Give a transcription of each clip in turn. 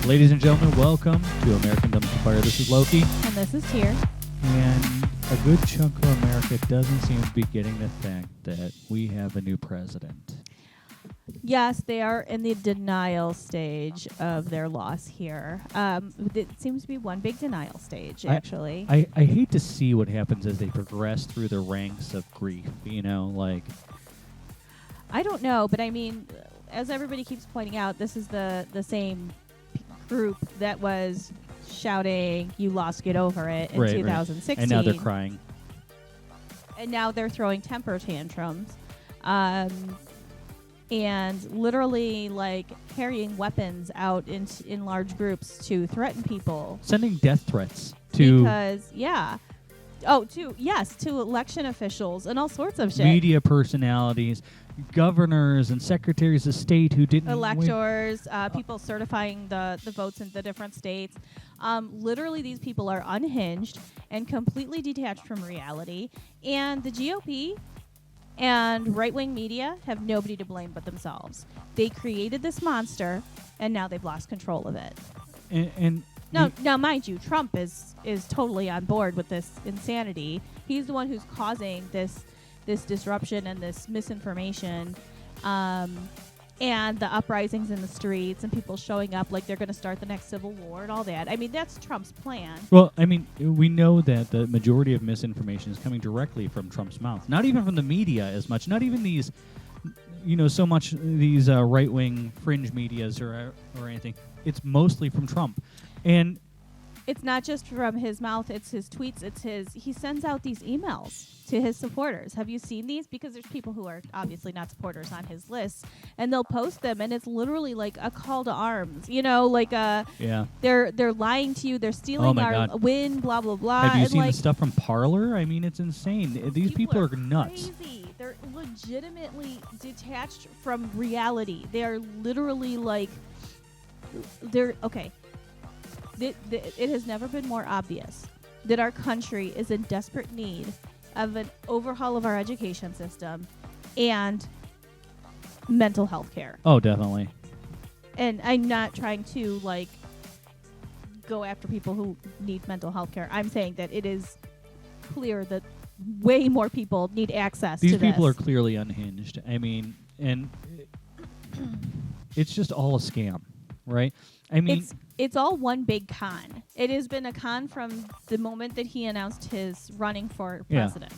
Ladies and gentlemen, welcome to American Dumpster Fire. This is Loki. And this is Tier. And a good chunk of America doesn't seem to be getting the fact that we have a new president. Yes, they are in the denial stage of their loss here. It seems to be one big denial stage, actually. I hate to see what happens as they progress through the ranks of grief, I don't know, but I mean, as everybody keeps pointing out, this is the same group that was shouting, "You lost, get over it," in 2016. And now they're crying. And now they're throwing temper tantrums. And literally, carrying weapons out in large groups to threaten people. Sending death threats to... to election officials and all sorts of shit. Media personalities, governors and secretaries of state who didn't electors, people certifying the votes in the different states. Literally, these people are unhinged and completely detached from reality. And the GOP and right-wing media have nobody to blame but themselves. They created this monster, and now they've lost control of it. Now, mind you, Trump is totally on board with this insanity. He's the one who's causing this disruption and this misinformation, and the uprisings in the streets and people showing up like they're going to start the next civil war and all that. I mean, that's Trump's plan. Well, I mean, we know that the majority of misinformation is coming directly from Trump's mouth. Not even from the media as much. Not even these, so much these right-wing fringe medias or anything. It's mostly from Trump. And it's not just from his mouth, it's his tweets, he sends out these emails to his supporters. Have you seen these? Because there's people who are obviously not supporters on his list, and they'll post them, and it's literally like a call to arms, they're lying to you, they're stealing our win, blah, blah, blah. Have you seen the stuff from Parler? I mean, it's insane. These people are nuts. Crazy. They're legitimately detached from reality. They are literally okay. It has never been more obvious that our country is in desperate need of an overhaul of our education system and mental health care. Oh, definitely. And I'm not trying to go after people who need mental health care. I'm saying that it is clear that way more people need access to this. These people are clearly unhinged. I mean, and it's just all a scam, right? I mean, it's all one big con. It has been a con from the moment that he announced his running for president.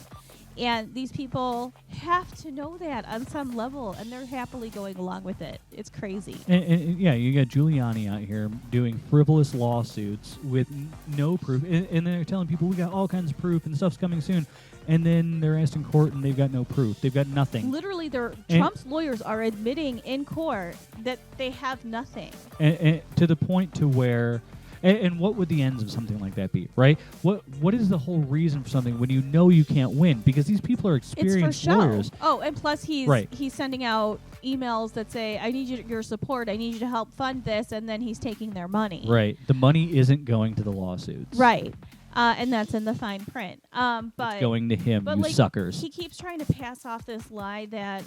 And these people have to know that on some level, and they're happily going along with it. It's crazy. And you got Giuliani out here doing frivolous lawsuits with no proof. And they're telling people, we got all kinds of proof and stuff's coming soon. And then they're asked in court, and they've got no proof. They've got nothing. Literally, Trump's lawyers are admitting in court that they have nothing. And to the point to where... And what would the ends of something like that be, right? What is the whole reason for something when you know you can't win? Because these people are experienced lawyers. Oh, and plus he's sending out emails that say, "I need your support. I need you to help fund this," and then he's taking their money. Right. The money isn't going to the lawsuits. Right. And that's in the fine print. But it's going to him, you suckers. He keeps trying to pass off this lie that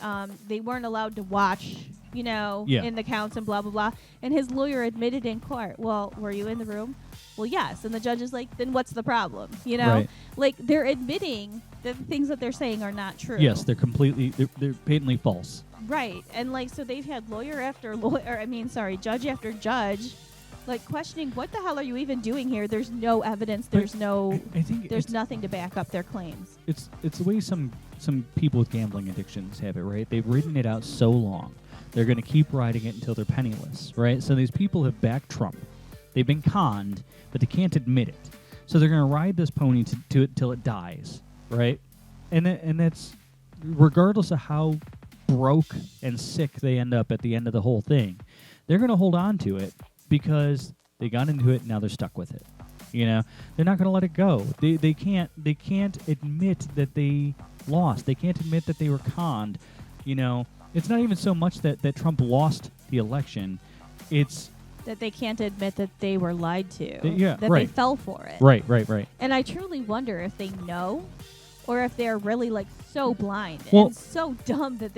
they weren't allowed to watch, in the counts and blah, blah, blah. And his lawyer admitted in court, well, were you in the room? Well, yes. And the judge is like, then what's the problem? Right. They're admitting that the things that they're saying are not true. Yes, they're patently false. Right. And so they've had judge after judge questioning, what the hell are you even doing here? There's no evidence. There's there's nothing to back up their claims. It's the way some people with gambling addictions have it, right? They've ridden it out so long. They're going to keep riding it until they're penniless, right? So these people have backed Trump. They've been conned, but they can't admit it. So they're going to ride this pony to it till it dies, right? And that's regardless of how broke and sick they end up at the end of the whole thing. They're going to hold on to it because they got into it and now they're stuck with it. They're not going to let it go. They can't admit that they lost. They can't admit that they were conned. It's not even so much that Trump lost the election. It's that they can't admit that they were lied to. They fell for it. Right. And I truly wonder if they know or if they're really like so blind Well- and so dumb that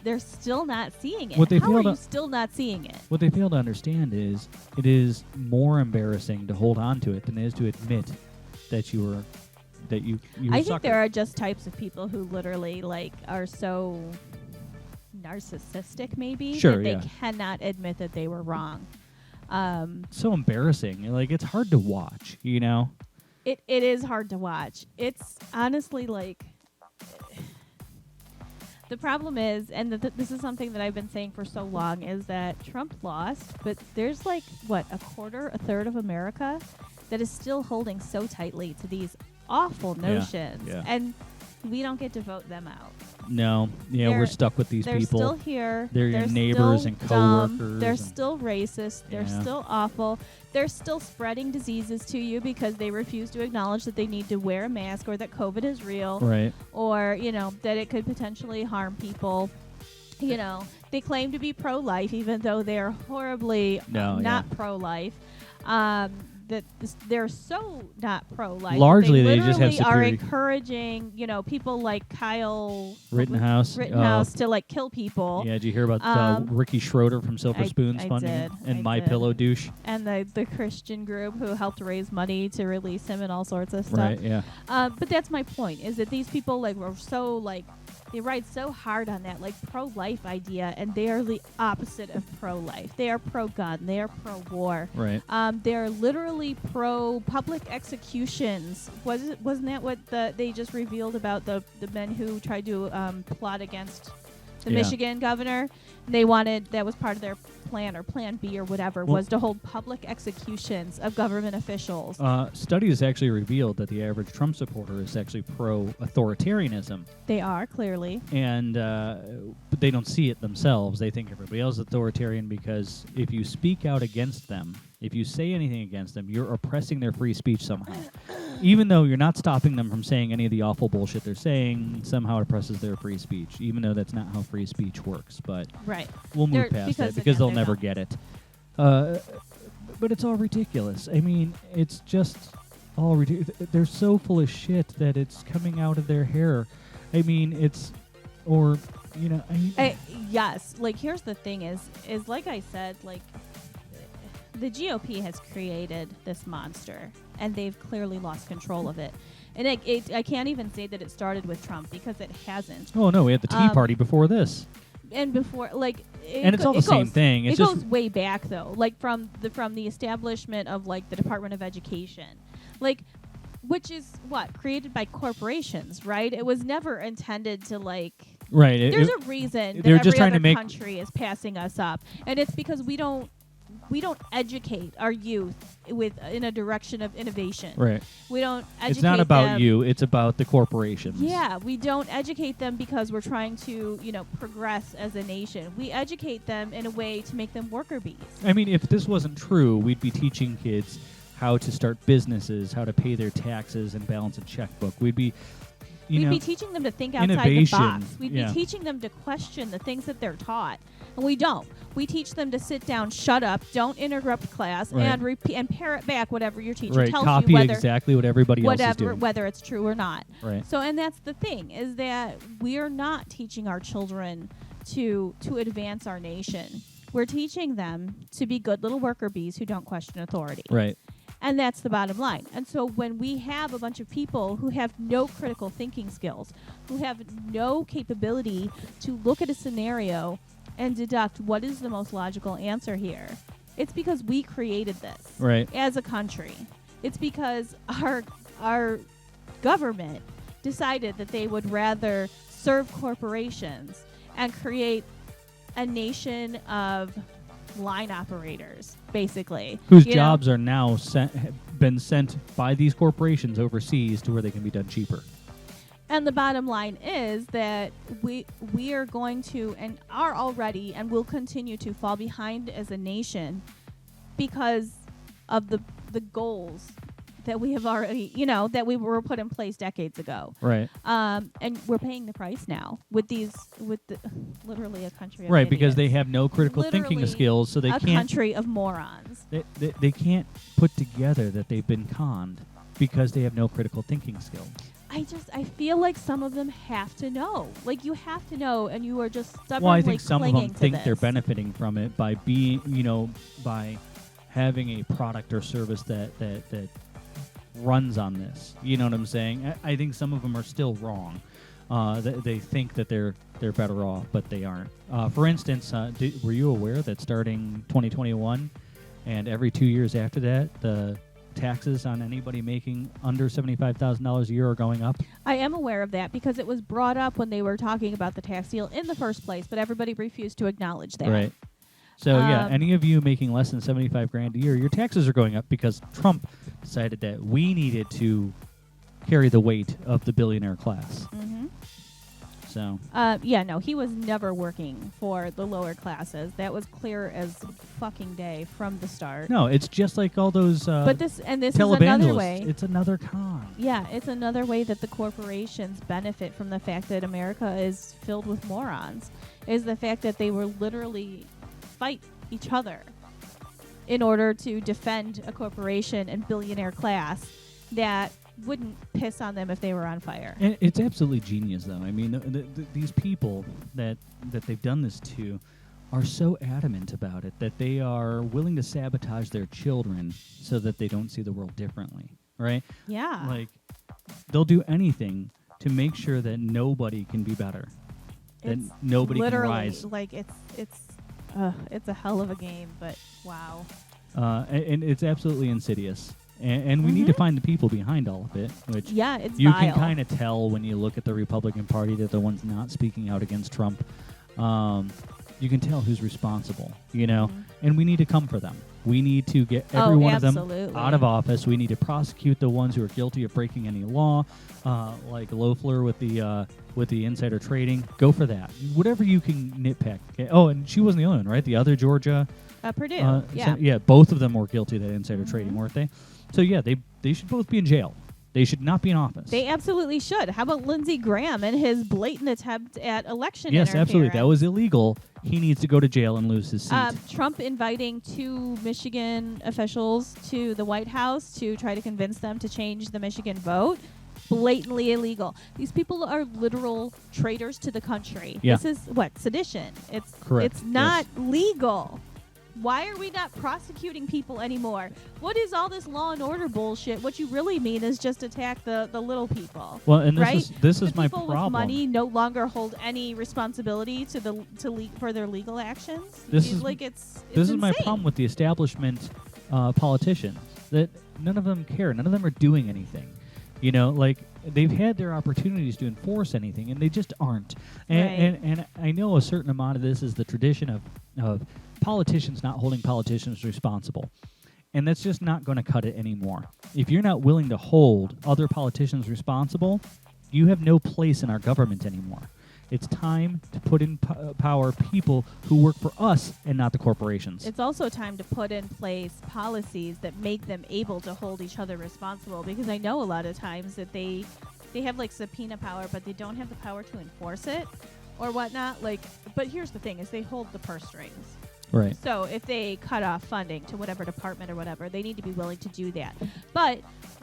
they're still not seeing it. What they How fail are to- you still not seeing it? What they fail to understand is it is more embarrassing to hold on to it than it is to admit that you were a I think sucker. there are just types of people who literally like are so narcissistic, maybe, Sure, that they yeah. cannot admit that they were wrong. So embarrassing. Like, it's hard to watch, you know? It is hard to watch. It's honestly like the problem is, and this is something that I've been saying for so long, is that Trump lost, but there's like a third of America that is still holding so tightly to these awful notions, yeah. and we don't get to vote them out. No. Yeah, we're stuck with these They're people. still here. They're your still neighbors and dumb. coworkers They're and- still racist. They're Yeah. still awful. They're still spreading diseases to you because they refuse to acknowledge that they need to wear a mask or that COVID is real, Right. or that it could potentially harm people. They claim to be pro-life even though they're horribly not pro-life. They're so not pro-life. Largely, they they just have literally are superior- encouraging, people like Kyle Rittenhouse. Rittenhouse to like kill people. Yeah, did you hear about Ricky Schroeder from Silver I Spoon's funding did. and I My did. Pillow douche? And the Christian group who helped raise money to release him and all sorts of stuff. Right, yeah. But that's my point, is that these people were so they ride so hard on that pro-life idea, and they are the opposite of pro-life. They are pro-gun. They are pro-war. Right. They're literally pro-public executions. Wasn't that what they just revealed about the men who tried to plot against the Yeah. Michigan governor? They wanted, that was part of their plan, or Plan B or whatever, Well- was to hold public executions of government officials. Studies actually revealed that the average Trump supporter is actually pro-authoritarianism. They are, clearly. And but they don't see it themselves. They think everybody else is authoritarian because if you speak out against them, if you say anything against them, you're oppressing their free speech somehow. Even though you're not stopping them from saying any of the awful bullshit they're saying, somehow it oppresses their free speech, even though that's not how free speech works. But Right. we'll move They're- past because that because again, they'll they're never dumb. get it. But it's all ridiculous. I mean, it's just all ridiculous. They're so full of shit that it's coming out of their hair. I mean, Yes. Here's the thing is like I said, the GOP has created this monster, and they've clearly lost control of it. And I can't even say that it started with Trump, because it hasn't. Oh no, we had the Tea Party before this. And before, And it's all the same thing. It's it just goes way back, though, from the establishment of the Department of Education, which is created by corporations, right? It was never intended to right. There's a reason that they're every just trying other to make country is passing us up, and it's because we don't educate our youth in a direction of innovation. right. We don't educate It's not about them. you. It's about the corporations. Yeah, we don't educate them because we're trying to, progress as a nation. We educate them in a way to make them worker bees. I mean, if this wasn't true, we'd be teaching kids how to start businesses, how to pay their taxes and balance a checkbook. We'd be teaching them to think outside innovation, the box. We'd yeah. be teaching them to question the things that they're taught, and we don't. We teach them to sit down, shut up, don't interrupt class, Right. and repeat and parrot back whatever your teacher right. tells Copy you, whether exactly what everybody else is doing. whether it's true or not. Right. So, and that's the thing, is that we're not teaching our children to advance our nation. We're teaching them to be good little worker bees who don't question authority. Right. And that's the bottom line. And so when we have a bunch of people who have no critical thinking skills, who have no capability to look at a scenario and deduct what is the most logical answer here, it's because we created this Right. as a country. It's because our government decided that they would rather serve corporations and create a nation of line operators, basically, Whose you know? jobs are now been sent by these corporations overseas to where they can be done cheaper. And the bottom line is that we are going to, and are already, and will continue to fall behind as a nation because of the goals that we have already, that we were put in place decades ago. Right. And we're paying the price now with literally a country of Right, because they idiots. have no critical thinking Literally skills, so they a can't. country of morons. They can't put together that they've been conned because they have no critical thinking skills. I feel like some of them have to know. Like, you have to know, and you are just stubbornly Well, I think some of them clinging to think this. they're benefiting from it by being, by having a product or service that runs on this. You know what I'm saying? I think some of them are still wrong. They think that they're better off, but they aren't. For instance, were you aware that starting 2021 and every 2 years after that, the taxes on anybody making under $75,000 a year are going up? I am aware of that because it was brought up when they were talking about the tax deal in the first place, but everybody refused to acknowledge that. Right. So, any of you making less than 75 grand a year, your taxes are going up because Trump decided that we needed to carry the weight of the billionaire class. Mm-hmm. So. No, he was never working for the lower classes. That was clear as fucking day from the start. No, it's just like all those but this is another way. It's another con. Yeah, it's another way that the corporations benefit from the fact that America is filled with morons, is the fact that they will literally fight each other in order to defend a corporation and billionaire class that wouldn't piss on them if they were on fire. And it's absolutely genius, though. I mean, these people that they've done this to are so adamant about it that they are willing to sabotage their children so that they don't see the world differently, right? Yeah. Like, they'll do anything to make sure that nobody can be better, that nobody can rise. Like, it's a hell of a game, but wow. And it's absolutely insidious. And we need to find the people behind all of it, which it's you vile. can kind of tell when you look at the Republican Party that the ones not speaking out against Trump. You can tell who's responsible, and we need to come for them. We need to get every one of them out of office. We need to prosecute the ones who are guilty of breaking any law, like Loeffler with the insider trading. Go for that. Whatever you can nitpick. Okay? Oh, and she wasn't the only one, right? The other Georgia. Purdue. Both of them were guilty of that insider trading, weren't they? So, they should both be in jail. They should not be in office. They absolutely should. How about Lindsey Graham and his blatant attempt at election interference? Yes, absolutely. That was illegal. He needs to go to jail and lose his seat. Trump inviting 2 Michigan officials to the White House to try to convince them to change the Michigan vote. Blatantly illegal. These people are literal traitors to the country. Yeah. This is sedition. It's correct. It's not legal. Why are we not prosecuting people anymore? What is all this law and order bullshit? What you really mean is just attack the little people. Well, and this is my people problem. With money no longer hold any responsibility for their legal actions. This is insane. my problem with the establishment politicians. That none of them care. None of them are doing anything. They've had their opportunities to enforce anything, and they just aren't. And I know a certain amount of this is the tradition of politicians not holding politicians responsible. And that's just not going to cut it anymore. If you're not willing to hold other politicians responsible, you have no place in our government anymore. It's time to put in power people who work for us and not the corporations. It's also time to put in place policies that make them able to hold each other responsible, because I know a lot of times that they have subpoena power, but they don't have the power to enforce it or whatnot. But here's the thing: is they hold the purse strings. Right. So if they cut off funding to whatever department or whatever, they need to be willing to do that. But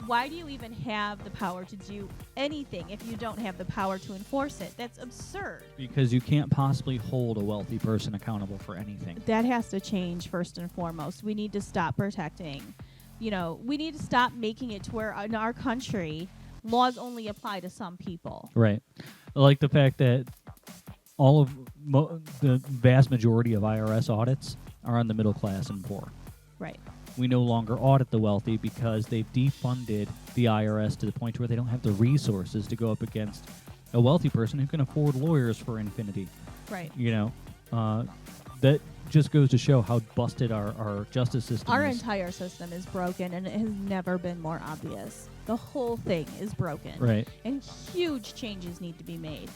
why do you even have the power to do anything if you don't have the power to enforce it? That's absurd. Because you can't possibly hold a wealthy person accountable for anything. That has to change first and foremost. We need to stop protecting. We need to stop making it to where in our country laws only apply to some people. Right. Like the fact that all of the vast majority of IRS audits are on the middle class and poor. Right. We no longer audit the wealthy because they've defunded the IRS to the point where they don't have the resources to go up against a wealthy person who can afford lawyers for infinity. Right. That just goes to show how busted our justice system Our is. entire system is broken, and it has never been more obvious. The whole thing is broken. Right. And huge changes need to be made.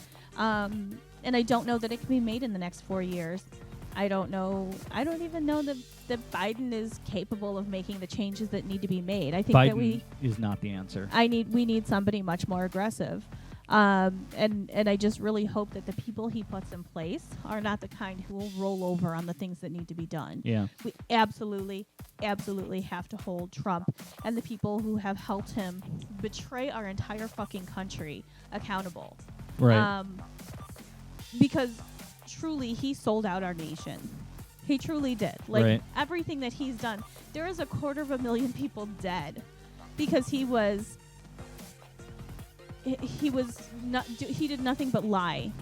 And I don't know that it can be made in the next 4 years. I don't even know that Biden is capable of making the changes that need to be made. I think Biden is not the answer. We need somebody much more aggressive. And I just really hope that the people he puts in place are not the kind who will roll over on the things that need to be done. Yeah. We absolutely have to hold Trump and the people who have helped him betray our entire fucking country accountable. Right. Because truly, he sold out our nation. He truly did. Like, right. everything that he's done. There is 250,000 people dead because he did nothing but lie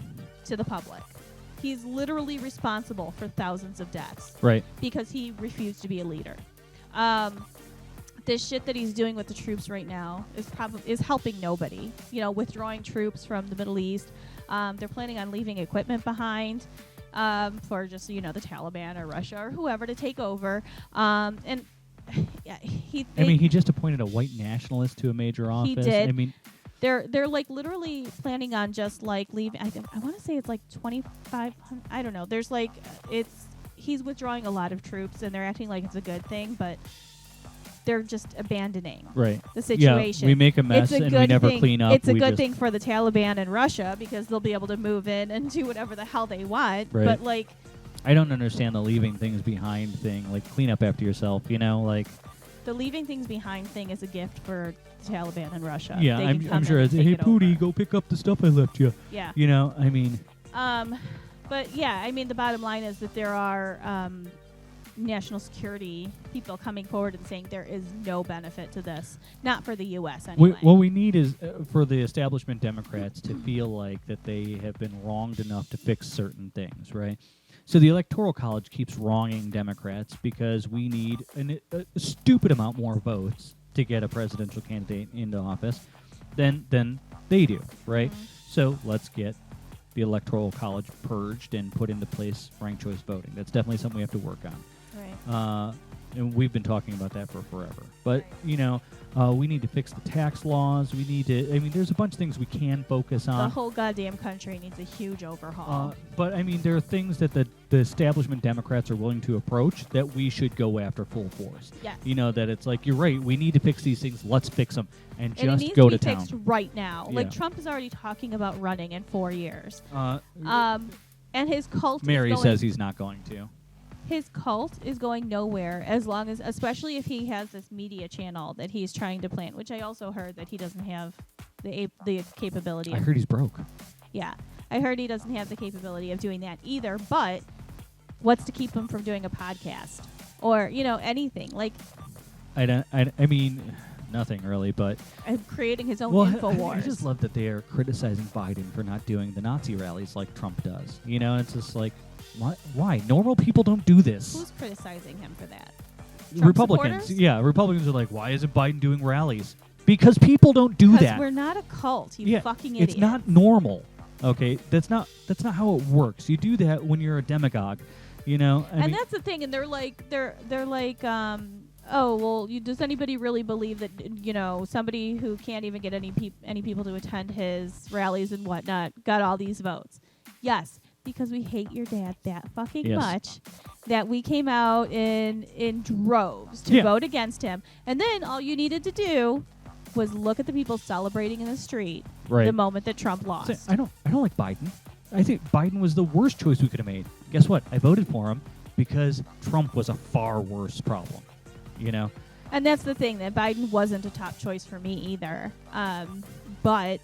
to the public. He's literally responsible for thousands of deaths. Right. Because he refused to be a leader. This shit that he's doing with the troops right now is helping nobody. You know, withdrawing troops from the Middle East. They're planning on leaving equipment behind for just, the Taliban or Russia or whoever to take over. And yeah, he just appointed a white nationalist to a major office. He did. I mean, they're like literally planning on just like leaving. I want to say it's like 2,500. I don't know. There's like he's withdrawing a lot of troops, and they're acting like it's a good thing, but they're just abandoning the situation. Yeah, we make a mess and we never clean up. It's a good thing for the Taliban and Russia because they'll be able to move in and do whatever the hell they want. Right. But like, I don't understand the leaving things behind thing. Like, clean up after yourself. Like. The leaving things behind thing is a gift for the Taliban and Russia. Yeah, I'm sure it's, hey, Pootie, go pick up the stuff I left you. Yeah. I mean. But yeah, I mean, the bottom line is that there are national security people coming forward and saying there is no benefit to this. Not for the U.S. anyway. What we need is for the establishment Democrats to feel like that they have been wronged enough to fix certain things, right? So the Electoral College keeps wronging Democrats because we need a stupid amount more votes to get a presidential candidate into office than they do, right? Mm-hmm. So let's get the Electoral College purged and put into place ranked choice voting. That's definitely something we have to work on. Right. And we've been talking about that for forever. But, we need to fix the tax laws. We need to, there's a bunch of things we can focus on. The whole goddamn country needs a huge overhaul. But, there are things that the establishment Democrats are willing to approach that we should go after full force. Yes. That it's like, you're right, we need to fix these things. Let's fix them and just it needs go to to be town. Fixed right now. Yeah. Like, Trump is already talking about running in 4 years. And his cult Mary says he's not going to. His cult is going nowhere especially if he has this media channel that he's trying to plant, which I also heard that he doesn't have the capability. I heard he's broke. Yeah, I heard he doesn't have the capability of doing that either. But what's to keep him from doing a podcast or anything like? Nothing really, but creating his own InfoWars. I just love that they are criticizing Biden for not doing the Nazi rallies like Trump does. It's just like, what? Why? Normal people don't do this. Who's criticizing him for that? Republicans. Yeah, Republicans are like, why isn't Biden doing rallies? Because people don't do that. Because we're not a cult, you fucking idiot. It's not normal. Okay, that's not how it works. You do that when you're a demagogue, And that's the thing. And they're like, oh well, does anybody really believe that somebody who can't even get any people to attend his rallies and whatnot got all these votes? Yes, because we hate your dad that fucking much that we came out in droves to vote against him, and then all you needed to do was look at the people celebrating in the street the moment that Trump lost. I don't like Biden. I think Biden was the worst choice we could have made. Guess what? I voted for him because Trump was a far worse problem. And that's the thing, that Biden wasn't a top choice for me either. But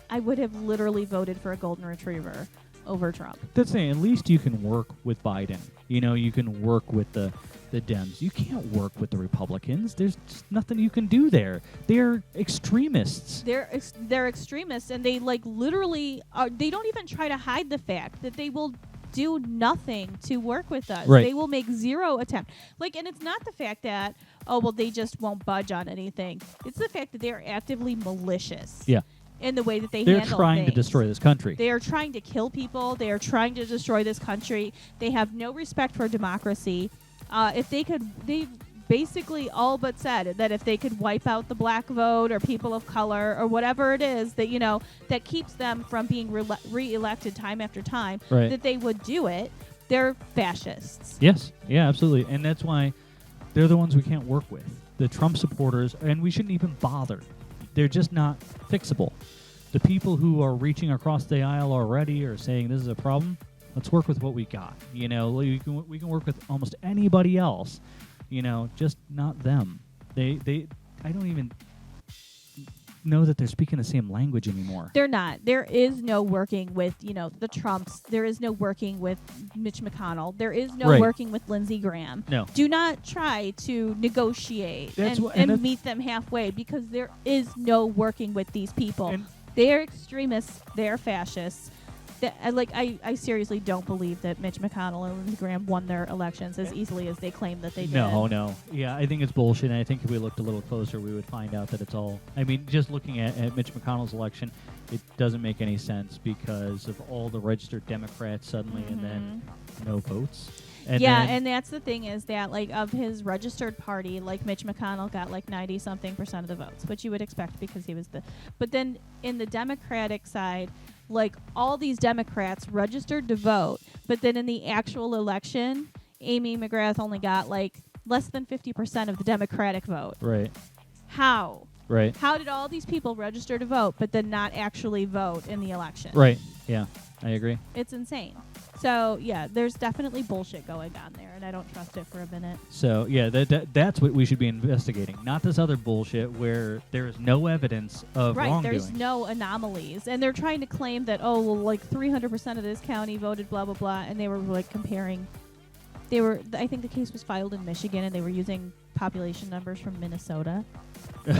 I would have literally voted for a golden retriever over Trump. That's saying at least you can work with Biden. You can work with the Dems. You can't work with the Republicans. There's just nothing you can do there. They're extremists. They're extremists, and they literally they don't even try to hide the fact that they will do nothing to work with us. Right. They will make zero attempt. And it's not the fact that, they just won't budge on anything. It's the fact that they are actively malicious. Yeah. In the way that they handle things. They're trying to destroy this country. They are trying to kill people. They are trying to destroy this country. They have no respect for democracy. They basically all but said that if they could wipe out the black vote or people of color or whatever it is that that keeps them from being re-elected time after time, that they would do it. They're fascists. Yes, yeah, absolutely, and that's why they're the ones we can't work with. The Trump supporters, and we shouldn't even bother. They're just not fixable. the people who are reaching across the aisle already are saying this is a problem. Let's work with what we got. You know, we can work with almost anybody else. You know, just not them. I don't even know that they're speaking the same language anymore. They're not. There is no working with, you know, the Trumps. There is no working with Mitch McConnell. There is no working with Lindsey Graham. No. Do not try to negotiate and meet them halfway, because there is no working with these people. They're extremists. They're fascists. I seriously don't believe that Mitch McConnell and Lindsey Graham won their elections as easily as they claim that they did. No. Yeah, I think it's bullshit, and I think if we looked a little closer, we would find out that it's all... I mean, just looking at Mitch McConnell's election, it doesn't make any sense because of all the registered Democrats suddenly and then no votes. And that's the thing, is that, like, of his registered party, like, Mitch McConnell got, like, 90-something% of the votes, which you would expect because he was the... But then in the Democratic side... Like, all these Democrats registered to vote, but then in the actual election, Amy McGrath only got, like, less than 50% of the Democratic vote. Right. How? Right. How did all these people register to vote, but then not actually vote in the election? Right. Yeah, I agree. It's insane. So, yeah, there's definitely bullshit going on there, and I don't trust it for a minute. So, yeah, that's what we should be investigating, not this other bullshit where there is no evidence of wrongdoing. There's no anomalies. And they're trying to claim that, oh, well, like 300% of this county voted blah, blah, blah, and they were, like, comparing. I think the case was filed in Michigan, and they were using population numbers from Minnesota. Yeah.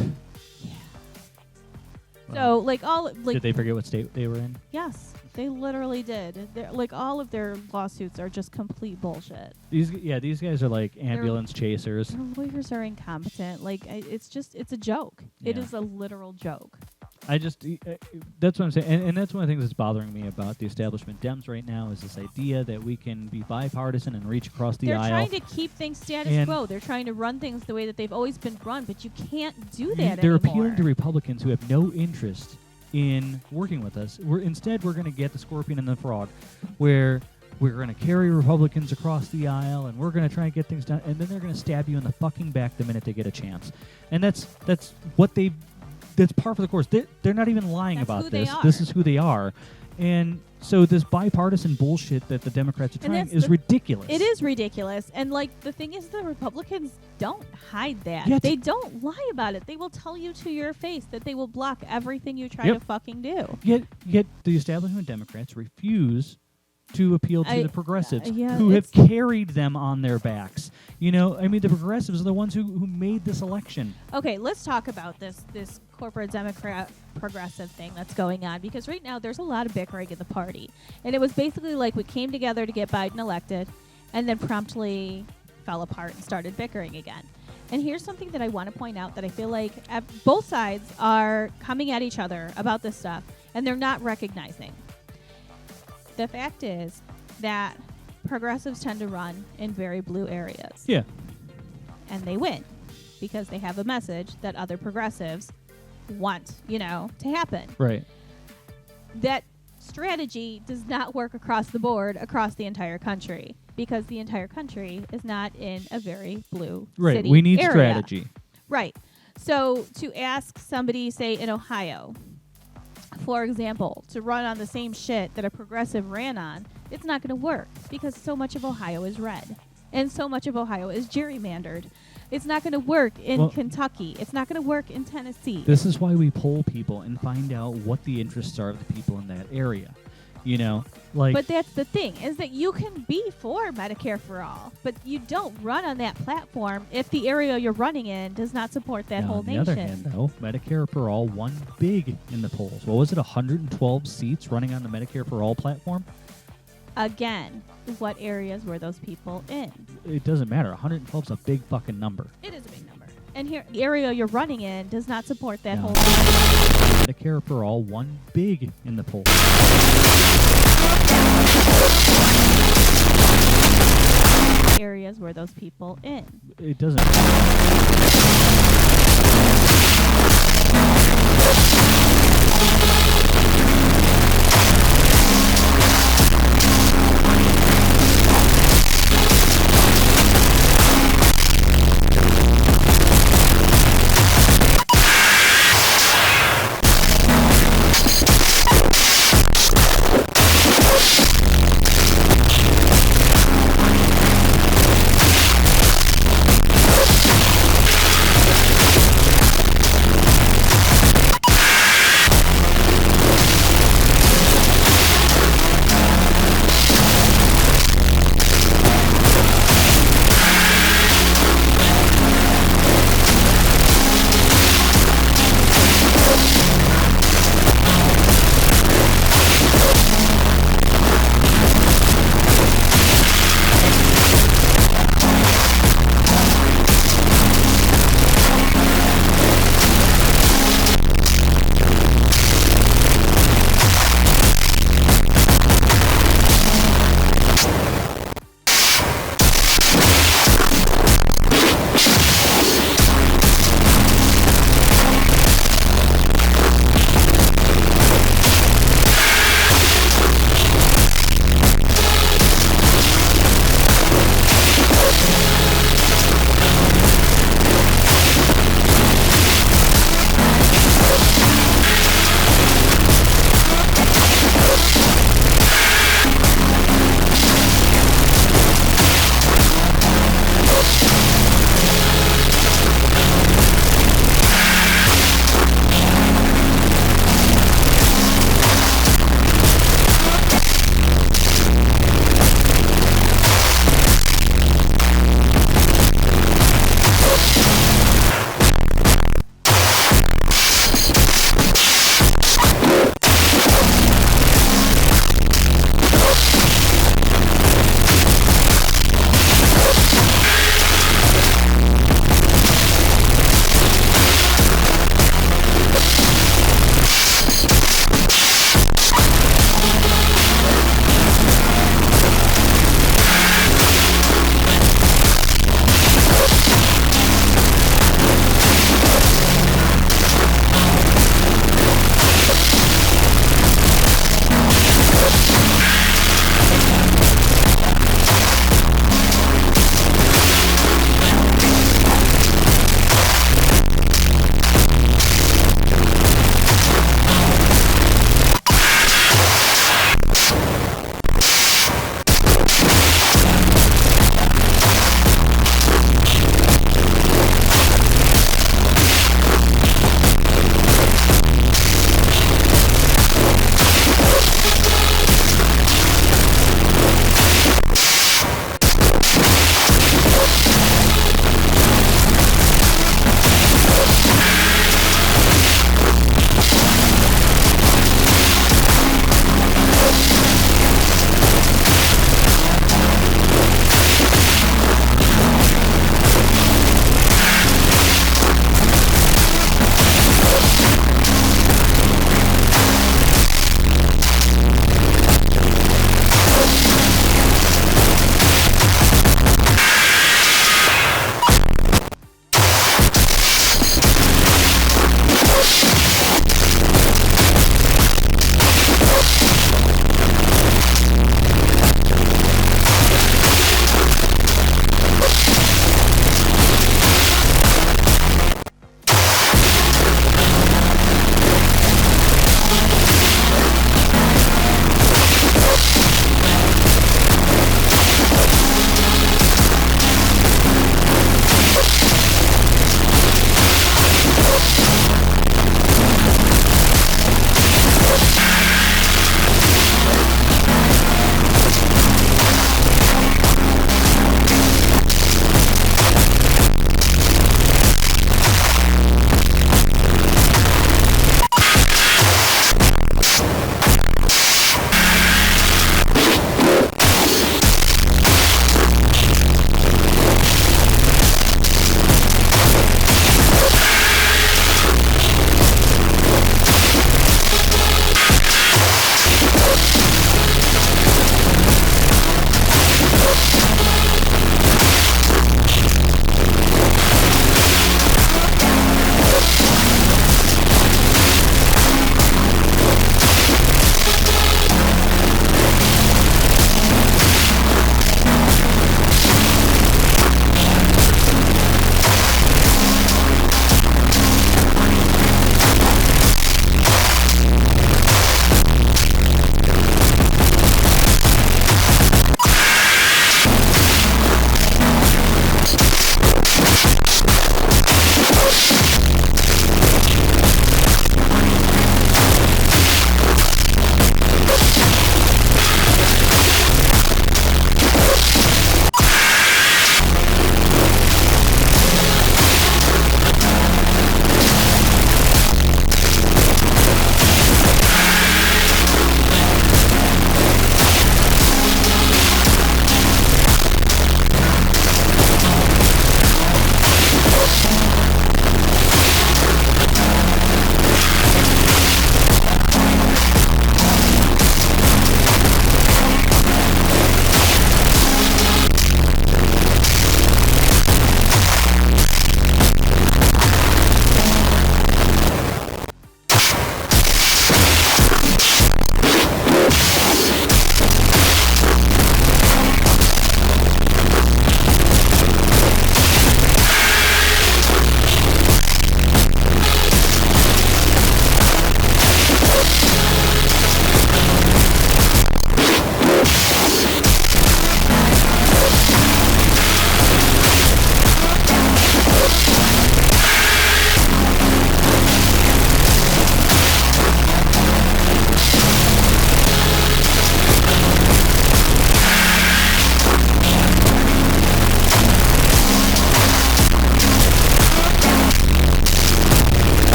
So, like, did they forget what state they were in? Yes. They literally did. Like, all of their lawsuits are just complete bullshit. These guys are like ambulance chasers. Their lawyers are incompetent. Like, it's a joke. Yeah. It is a literal joke. That's what I'm saying. And that's one of the things that's bothering me about the establishment Dems right now is this idea that we can be bipartisan and reach across the aisle. They're trying to keep things status quo. They're trying to run things the way that they've always been run, but you can't do that anymore. They're appealing to Republicans who have no interest in working with us. Instead, we're going to get the scorpion and the frog, where we're going to carry Republicans across the aisle, and we're going to try and get things done, and then they're going to stab you in the fucking back the minute they get a chance. And that's what they... That's par for the course. They're not even lying about this. This is who they are. And so this bipartisan bullshit that the Democrats are trying is ridiculous. It is ridiculous. And, like, the thing is, the Republicans don't hide that. They don't lie about it. They will tell you to your face that they will block everything you try to fucking do. Yet the establishment Democrats refuse to appeal to the progressives who have carried them on their backs. You know, I mean, the progressives are the ones who made this election. Okay, let's talk about this corporate Democrat progressive thing that's going on, because right now there's a lot of bickering in the party. And it was basically like we came together to get Biden elected and then promptly fell apart and started bickering again. And here's something that I want to point out that I feel like both sides are coming at each other about this stuff, and they're not recognizing. The fact is that progressives tend to run in very blue areas. Yeah. And they win because they have a message that other progressives want, to happen. Right. That strategy does not work across the board, across the entire country, because the entire country is not in a very blue city we need area. Strategy. Right. So to ask somebody, say, in Ohio, for example, to run on the same shit that a progressive ran on, it's not going to work because so much of Ohio is red and so much of Ohio is gerrymandered. It's not going to work in Kentucky. It's not going to work in Tennessee. This is why we poll people and find out what the interests are of the people in that area. But that's the thing, is that you can be for Medicare for all, but you don't run on that platform if the area you're running in does not support that whole nation. On the other hand, though, Medicare for all won big in the polls. What was it, 112 seats running on the Medicare for all platform? Again, what areas were those people in? It doesn't matter. 112 is a big fucking number. It is a big number. And here, the area you're running in does not support that whole Medicare for all won big in the polls. Areas were those people in? It doesn't matter.